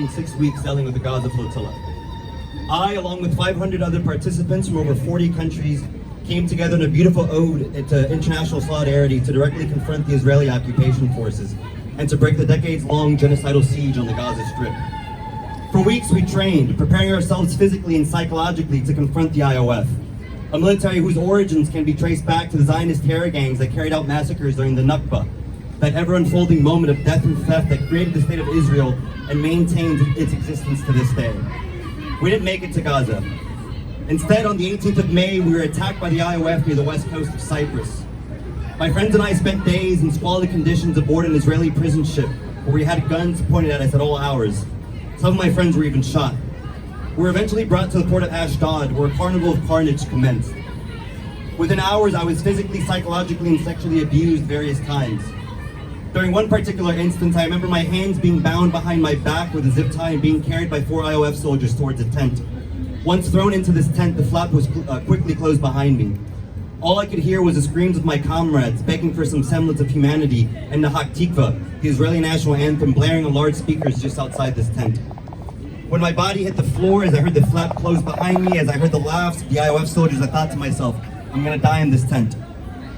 6 weeks sailing with the Rosa Flotilla. I, along with 500 other participants from over 40 countries, came together in a beautiful ode to international solidarity to directly confront the Israeli occupation forces and to break the decades-long genocidal siege on the Gaza Strip. For weeks we trained, preparing ourselves physically and psychologically to confront the IOF, a military whose origins can be traced back to the Zionist terror gangs that carried out massacres during the Nakba, that ever-unfolding moment of death and theft that created the state of Israel and maintains its existence to this day. We didn't make it to Gaza. Instead, on the 18th of May, we were attacked by the IOF near the west coast of Cyprus. My friends and I spent days in squalid conditions aboard an Israeli prison ship where we had guns pointed at us at all hours. Some of my friends were even shot. We were eventually brought to the port of Ashdod, where a carnival of carnage commenced. Within hours, I was physically, psychologically, and sexually abused various times. During one particular instance, I remember my hands being bound behind my back with a zip tie and being carried by 4 IOF soldiers towards a tent. Once thrown into this tent, the flap was quickly closed behind me. All I could hear was the screams of my comrades begging for some semblance of humanity and the Tikva, the Israeli national anthem, blaring on large speakers just outside this tent. When my body hit the floor, as I heard the flap close behind me, as I heard the laughs of the IOF soldiers, I thought to myself, I'm gonna die in this tent.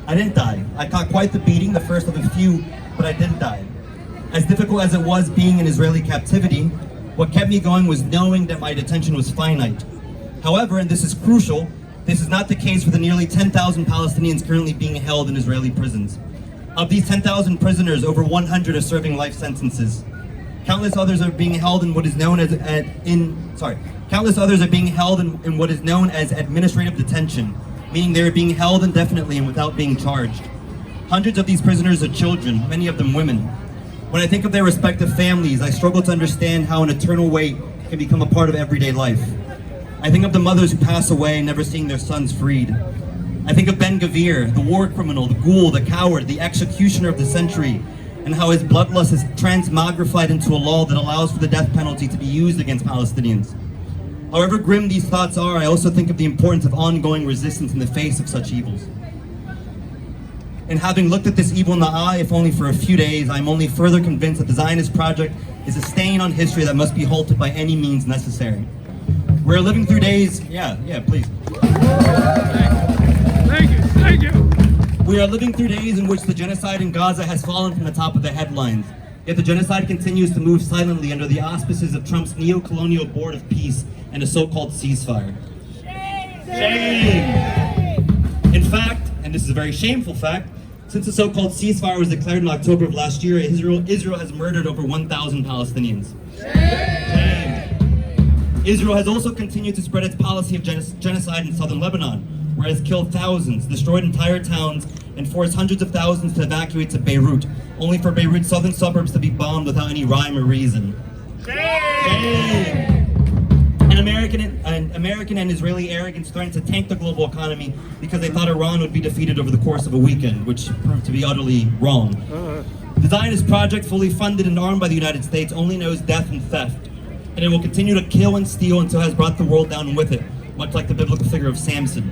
I didn't die. I caught quite the beating, the first of a few, but I didn't die. As difficult as it was being in Israeli captivity, what kept me going was knowing that my detention was finite. However, and this is crucial, this is not the case for the nearly 10,000 Palestinians currently being held in Israeli prisons. Of these 10,000 prisoners, over 100 are serving life sentences. Countless others are being held in what is known as what is known as administrative detention, meaning they are being held indefinitely and without being charged. Hundreds of these prisoners are children, many of them women. When I think of their respective families, I struggle to understand how an eternal weight can become a part of everyday life. I think of the mothers who pass away, never seeing their sons freed. I think of Ben Gvir, the war criminal, the ghoul, the coward, the executioner of the century, and how his bloodlust is transmogrified into a law that allows for the death penalty to be used against Palestinians. However grim these thoughts are, I also think of the importance of ongoing resistance in the face of such evils. And having looked at this evil in the eye, if only for a few days, I'm only further convinced that the Zionist project is a stain on history that must be halted by any means necessary. We're living through days, please. Thank you. We are living through days in which the genocide in Gaza has fallen from the top of the headlines. Yet the genocide continues to move silently under the auspices of Trump's neo-colonial Board of Peace and a so-called ceasefire. Shame! In fact, and this is a very shameful fact, since the so-called ceasefire was declared in October of last year, Israel has murdered over 1,000 Palestinians. Shame! Israel has also continued to spread its policy of genocide in southern Lebanon, where it has killed thousands, destroyed entire towns, and forced hundreds of thousands to evacuate to Beirut, only for Beirut's southern suburbs to be bombed without any rhyme or reason. Shame! American and Israeli arrogance threatened to tank the global economy because they thought Iran would be defeated over the course of a weekend, which proved to be utterly wrong. The Zionist project, fully funded and armed by the United States, only knows death and theft, and it will continue to kill and steal until it has brought the world down with it, much like the biblical figure of Samson.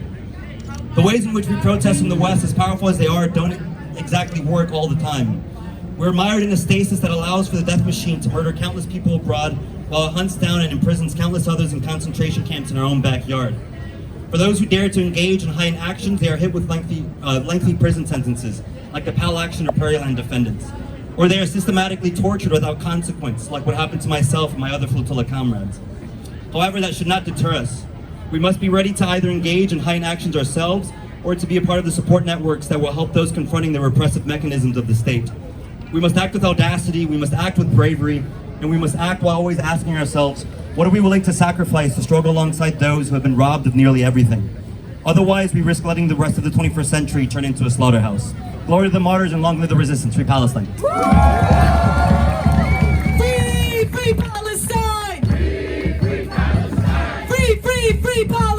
The ways in which we protest in the West, as powerful as they are, don't exactly work all the time. We're mired in a stasis that allows for the death machine to murder countless people abroad, while it hunts down and imprisons countless others in concentration camps in our own backyard. For those who dare to engage in high actions, they are hit with lengthy prison sentences, like the Pal Action or Prairie Land defendants. Or they are systematically tortured without consequence, like what happened to myself and my other flotilla comrades. However, that should not deter us. We must be ready to either engage in high actions ourselves, or to be a part of the support networks that will help those confronting the repressive mechanisms of the state. We must act with audacity, we must act with bravery, and we must act while always asking ourselves, what are we willing to sacrifice to struggle alongside those who have been robbed of nearly everything? Otherwise, we risk letting the rest of the 21st century turn into a slaughterhouse. Glory to the martyrs and long live the resistance. Free Palestine. Free Palestine! Free Palestine! Free Palestine!